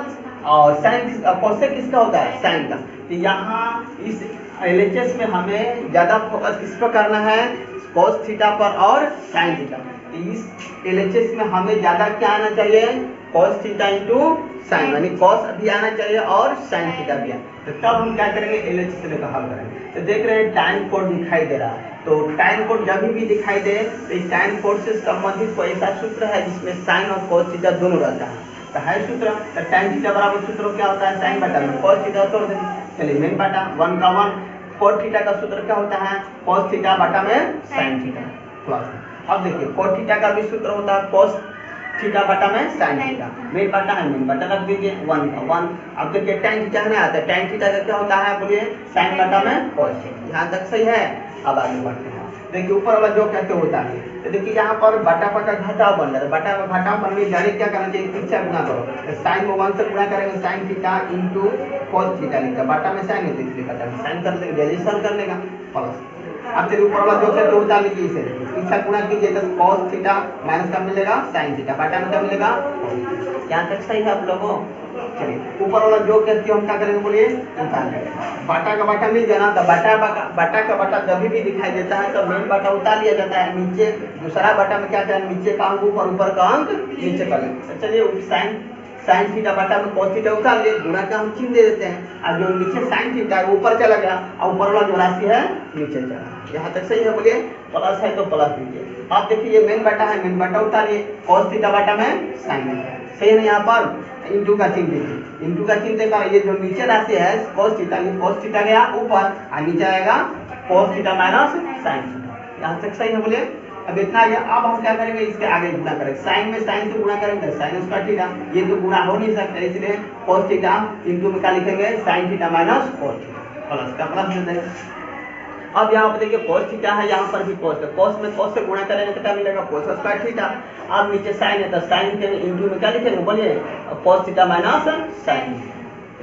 और साइन कॉसेक किसका होता है? साइन का। तो यहाँ इस LHS में हमें ज़्यादा फोकस किस पर करना है? कॉस थीटा पर और साइन थीटा। तो इस LHS में हमें ज़्यादा क्या आना चाहिए? कॉस थीटा इंटू साइन, यानी कॉस भी आना चाहिए और साइन थीटा भी आना। तो तब हम क्या करेंगे? LHS से लेकर हल करेंगे। तो देख रहे हैं टाइम कोड दिखाई दे रहा है। तो टाइम कोड जब भी दिखाई दे तो इस टाइम कोड से संबंधित कोई ऐसा सूत्र है जिसमें साइन और कॉस थीटा दोनों रहता है। तो है सूत्र, तो टाइम थीटा बराबर सूत्र क्या होता है? साइन बटा में कॉस थीटा तोड़ देंगे। चलिए मेन बटा 1 का 1, कॉस थीटा का सूत्र क्या होता है? कॉस थीटा बटा में साइन थीटा प्लस। अब देखिए कॉस थीटा का भी सूत्र होता है कॉस थीटा बटा में साइन थीटा। मेन बटा है, मेन बटा रख दीजिए 1 का 1। अब देखिए tan थीटा में आता है, tan थीटा का क्या होता है? बोलिए साइन बटा में कॉस। यहाँ तक सही है। अब आगे बढ़ते हैं। देखिए ऊपर वाला जो कहते होता है। तो देखिए यहाँ पर बटा का घटाव बन रहा है। बटा में घटाव बनने जाने क्या करना चाहिए? पीछे गुणा करो। तो साइन में 1 से गुणा करेंगे sign theta into cos theta लिखा। बटा में साइन है तो इसलिए बटा में साइन कर देंगे, जल्दी सॉल्व कर लेगा प्लस। अब चलिए ऊपर वाला जो कहते होता है लिखिए इसे पीछे गुणा कीजिए तो कॉस थीटा माइनस का मिलेगा साइन थीटा। बटा में क्या मिलेगा? यहाँ तक सही है आप लोगों? चलिए ऊपर वाला जो कहते हो हम क्या करेंगे? बोलिए उतार लेंगे। बटा का बटा मिल जाना। तो बटा का बटा जब भी दिखाई देता है तो मेन बटा उतार लिया जाता है। नीचे दूसरा बटा में क्या करें? नीचे का अंक ऊपर का अंक नीचे कर लेंगे। तो चलिए साइन थीटा बटा में कॉस थीटा उतार लिए, गुणा का हम चिन्ह दे देते हैं। अब जो नीचे साइन थीटा है ऊपर चला गया और ऊपर वाला जो राशि है नीचे चला। यहाँ तक सही है? बोलिए प्लस है तो प्लस दीजिए। आप देखिए ये मेन बटा है, मेन बटा उतारिए, कॉस थीटा बटा में साइन थीटा। सही है? यहाँ पर इंटू का चिन्ह दीजिए। इंटू का चिन्ह देगा ये जो नीचे राशि है कॉस थीटा, ये कॉस थीटा गया ऊपर और नीचे आएगा cos theta minus sine theta. यहाँ तक सही है? बोलिए अब इतना आ गया। अब हम क्या करेंगे? इसके आगे गुणा करेंगे। साइन में साइन से गुणा करेंगे साइन उसका थीटा। ये तो गुणा हो नहीं सकता इसलिए कॉस थीटा इंटू में क्या लिखेंगे? Sign theta minus cos theta plus का प्लस दे देंगे। अब यहाँ पर देखिए कॉस थीटा है, यहाँ पर भी कॉस है। कॉस में कॉस से गुणा करेंगे तो क्या मिलेगा? Cos square theta. अब नीचे साइन है तो साइन के इंटू में क्या लिखेंगे? बोलिए कॉस थीटा माइनस साइन।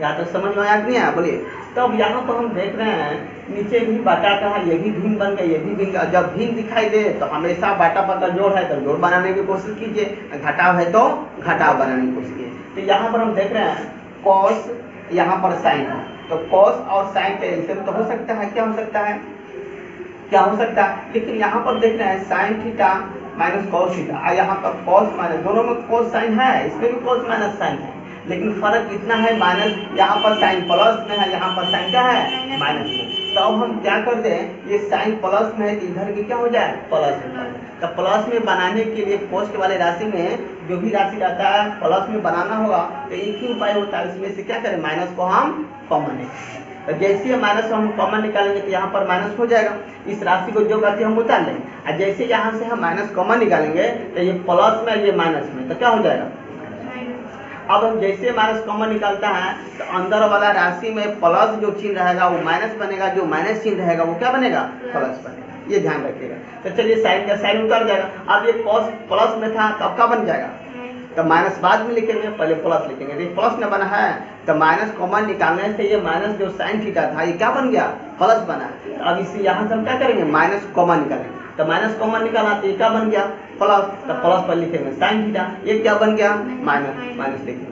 यहाँ तक समझ में आया कि नहीं आया? बोलिए। तो अब यहाँ पर हम देख रहे हैं नीचे भी बाटा का है, ये भी भिन्न बन गया, ये भी भिन्न। जब भिन्न दिखाई दे तो हमेशा बाटा पर का जोड़ है तो जोड़ बनाने की कोशिश कीजिए, घटाव है तो घटाव बनाने की कोशिश कीजिए। तो यहाँ पर हम देख रहे हैं कॉस, यहाँ पर साइन है। तो कॉस और साइन के एलसीएम तो हो सकता है, क्या हो सकता है? क्या हो सकता है? लेकिन यहाँ पर देख रहे हैं sign theta minus cos theta, यहाँ पर कॉस माइनस, दोनों में कॉस साइन है, इसमें भी कॉस माइनस साइन है। लेकिन फर्क इतना है माइनस, यहाँ पर साइन प्लस में है, यहाँ पर साइन क्या है? माइनस में। तो अब हम क्या कर दें? ये साइन प्लस में है तो इधर की क्या हो जाए? प्लस में। तो प्लस में बनाने के लिए पोस्ट वाले राशि में जो भी राशि रहता है प्लस में बनाना होगा तो एक ही उपाय होता है, इसमें से क्या करें? माइनस को हम कॉमन निकालेंगे। तो जैसे माइनस हम कॉमन निकालेंगे तो यहाँ पर माइनस हो जाएगा, इस राशि को जो करते हम उतार लेंगे। और जैसे यहाँ से हम माइनस कॉमन निकालेंगे तो ये प्लस में ये माइनस में, तो क्या हो जाएगा? अब हम जैसे माइनस कॉमन निकालता है तो अंदर वाला राशि में प्लस जो चिन्ह रहेगा वो माइनस बनेगा, जो माइनस चिन्ह रहेगा वो क्या बनेगा? प्लस बनेगा। ये ध्यान रखिएगा। तो चलिए साइन का साइन उतर जाएगा। अब ये कॉस प्लस में था तो अब क्या बन जाएगा? तो माइनस बाद में लिखेंगे, पहले प्लस लिखेंगे। ये प्लस में बना है तो माइनस कॉमन निकालने से ये माइनस जो साइन थीटा था ये क्या बन गया? प्लस बना। तो अब इसे यहाँ से हम क्या करेंगे? माइनस कॉमन निकालेंगे। तो माइनस कॉमन निकाला तो ये क्या बन गया? प्लस। तो प्लस पर लिखेंगे साइन थीटा, ये क्या बन गया? माइनस। माइनस लिखेंगे।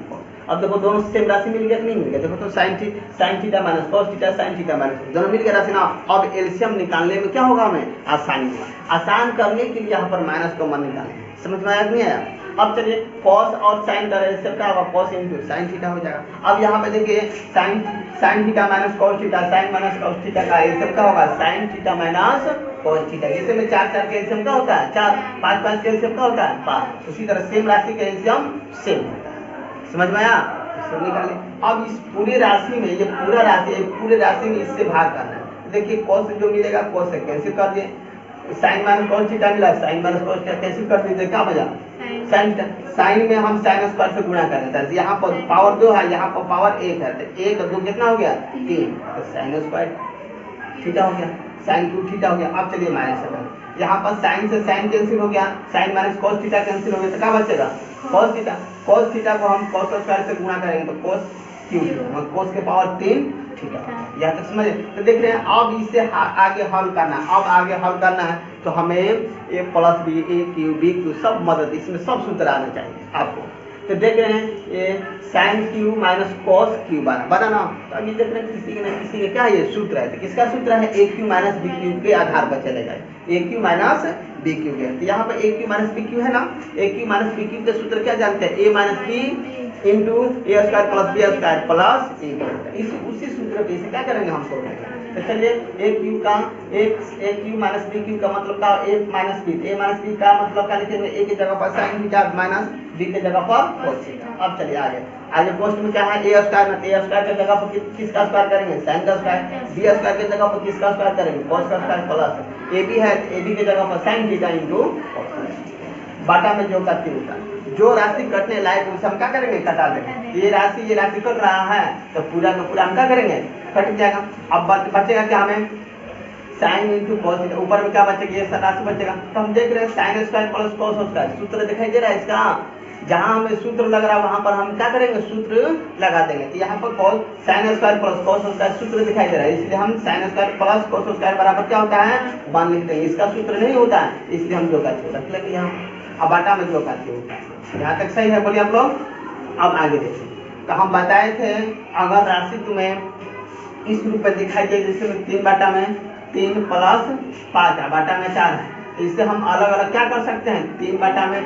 अब देखो दोनों सेम राशि मिल गया कि नहीं मिल गया? देखो तो sign theta minus cos theta sign theta minus दोनों मिल गया राशि ना। अब एलसीएम निकालने में क्या होगा? हमें आसानी होगा। आसान करने के लिए यहाँ पर माइनस कॉमन निकालेंगे। समझ में आया कि नहीं आया? अब चलिए कॉस और साइन का एलसीएम क्या होगा? कॉस इंटू साइन थीटा हो जाएगा। अब यहाँ पे देखिए sign theta minus cos theta sine minus cos theta का एलसीएम क्या होगा? Sign theta minus cos theta. जैसे में 4 के एलसीएम क्या होता है? 4, 5 के एलसीएम क्या होता है? 5। उसी तरह सेम राशि का एलसीएम सेम होता है। समझ में आया? निकाले। अब इस पूरे राशि में ये पूरा राशि है, पूरे राशि में इससे भाग करना है। देखिए cos जो मिलेगा cos से कैंसिल कर दिए, साइन माइनस cos थीटा मिला, sine minus cos theta cancel कर दीजिए, क्या बचा? साइन साइन में हम साइन स्क्वायर से गुणा कर देते हैं। यहाँ पर पावर 2 है, यहाँ पर पावर 1 है, तो 1 और 2 कितना हो गया 3, तो साइन स्क्वायर थीटा हो गया, साइन 2 थीटा हो गया। अब चलिए माइनस करें, यहाँ पर साइन से साइन कैंसिल हो गया, sine minus cos theta cancel हो गया, तो क्या बचेगा कॉस थीटा। कॉस थीटा को हम कॉस स्क्वायर से गुणा करेंगे तो कॉस क्यू, कॉस के पावर 3 थीटा। यहाँ तक समझे? तो देख रहे हैं अब इससे आगे हल करना है। अब आगे हल करना है तो हमें ए प्लस बी, ए क्यू बी क्यू सब मदद, इसमें सब सूत्र आना चाहिए आपको। तो देख रहे हैं ये sine Q minus cos Q बना ना। तो अभी देख रहे हैं किसी के क्या ये सूत्र है, तो किसका सूत्र है a cube minus b cube के आधार पर चलेगा, a cube minus b cube के। तो यहाँ पर a cube minus b cube है ना, a cube minus b cube के सूत्र क्या जानते हैं, a minus b into a square plus b square plus a. उसी सूत्र पे इसे क्या करेंगे हम सोल्व करेंगे। तो चलिए ए क्यू का ए क्यू माइनस बी क्यू का मतलब का ए माइनस बी का मतलब क्या लिखेंगे, ए की जगह पर साइन थीटा माइनस बी की जगह पर कॉस थीटा। अब चलिए आगे पोस्ट में क्या है ए स्क्वायर में, ए स्क्वायर की जगह पर किसका स्क्वायर करेंगे साइन का स्क्वायर, बी स्क्वायर की जगह पर किसका स्क्वायर करेंगे कॉस का स्क्वायर प्लस ए बी है, ए बी की जगह पर साइन थीटा इंटू कॉस। बाटा में जो करती होता है, जो राशि कटने लायक उसे हम क्या करेंगे कटा देंगे। ये राशि कट रहा है तो पूरा का पूरा हम क्या करेंगे कट जाएगा। अब बचेगा क्या हमें साइन इंटू कॉस, ऊपर में क्या बचेगा ये राशि बचेगा। तो हम देख रहे हैं sine square plus cos square, सूत्र दिखाई दे रहा है इसका, जहां हमें सूत्र लग रहा है वहां पर हम क्या करेंगे सूत्र लगा देंगे। तो यहाँ पर cos sine square plus cos square सूत्र दिखाई दे रहा है, इसलिए हम sign square plus cos square बराबर क्या होता है 1 लिख देंगे। इसका सूत्र नहीं होता है इसलिए हम जो करते रख लेंगे यहाँ। अब बाटा में जो करते होता है, यहाँ तक सही है बोलिए आप लोग। अब आगे देखिए, तो हम बताए थे अगर राशि तुम्हें इस रूप में दिखाई दे, जैसे 3 बाटा में 3 प्लस 5 बाटा में 4 है, इससे हम अलग अलग क्या कर सकते हैं 3 बाटा में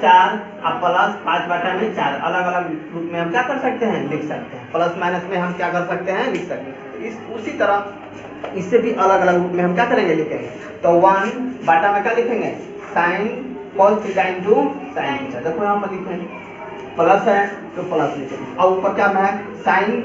4 और प्लस 5 बाटा में 4 अलग अलग रूप में हम क्या कर सकते हैं लिख सकते हैं। प्लस माइनस में हम क्या कर सकते हैं लिख सकते हैं। उसी तरह इससे भी अलग अलग रूप में हम क्या करेंगे लिखेंगे। तो 1 बाटा में क्या लिखेंगे sign cos theta into sine theta. देखो यहाँ पर लिखेंगे प्लस है तो प्लस लिखेंगे, और ऊपर क्या है sine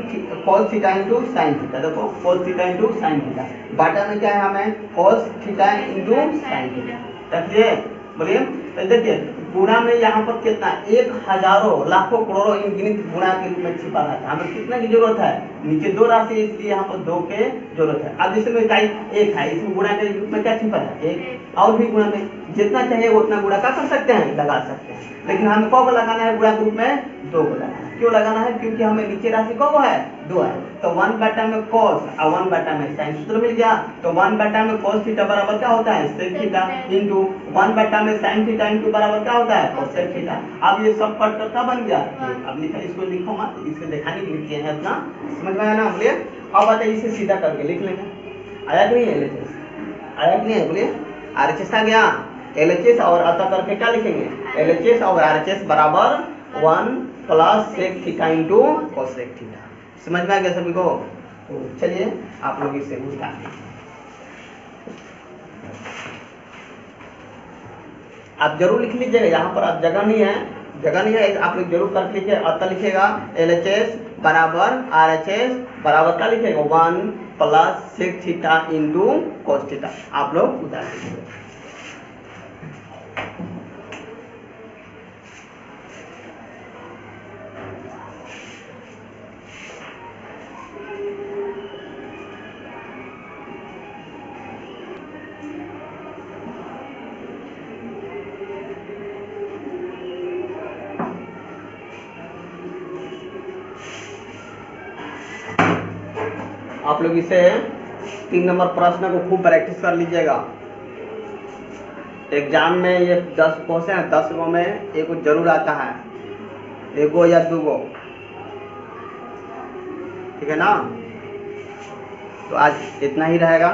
cos theta into sine theta. देखो cos theta into sine theta, बाटा में क्या है हमें cos theta into sine theta. रखिए बोलिए। तो देखिए गुणा में यहाँ पर कितना 1 हजारों लाखों करोड़ों इनगिनित गुणा के रूप में छिपा रहता है। हमें कितना की जरूरत है, नीचे 2 राशि इसलिए यहाँ पर 2 के जरूरत है। अब इसमें इकाई 1 है, इसमें गुणा के रूप में क्या छिपा है 1, और भी गुणा में जितना चाहिए उतना गुणा क्या कर सकते हैं लगा सकते हैं। लेकिन हमें कब लगाना है गुणा के रूप में 2 को लगाना है। क्यों लगाना है, क्योंकि हमें नीचे राशि कब है 2 है। तो 1 बाटा में कॉस और 1 बाटा में साइन सूत्र मिल गया। तो 1 बाटा में कॉस थीटा बराबर क्या होता है सेक थीटा इंटू 1 बाटा में साइन थीटा इंटू बराबर क्या होता है कोसेक थीटा। अब ये सब कट करता बन गया। अब लिखा, इसको लिखो मत, इसको दिखाने के लिए किया है अपना, समझ में आया ना बोलिए। अब बताइए इसे सीधा करके लिख लेंगे, आया कि नहीं है LHS, आया कि नहीं है बोलिए। RHS आ गया, LHS और अतः करके क्या लिखेंगे LHS और RHS बराबर 1 plus sec theta into cosec theta. समझ में आ गया सभी को। तो चलिए आप लोग इसे उठा आप जरूर लिख लीजिएगा, यहाँ पर आप जगह नहीं है आप लोग जरूर करके लिखिए। अतः लिखेगा LHS बराबर RHS बराबर क्या लिखेगा 1 plus sec theta into cos theta. आप लोग उतार लीजिएगा। आप लोग इसे 3 नंबर प्रश्न को खूब प्रैक्टिस कर लीजिएगा। एग्जाम में ये 10 क्वेश्चन है, 10 गो में एक जरूर आता है, 1 गो या 2 गो, ठीक है ना। तो आज इतना ही रहेगा।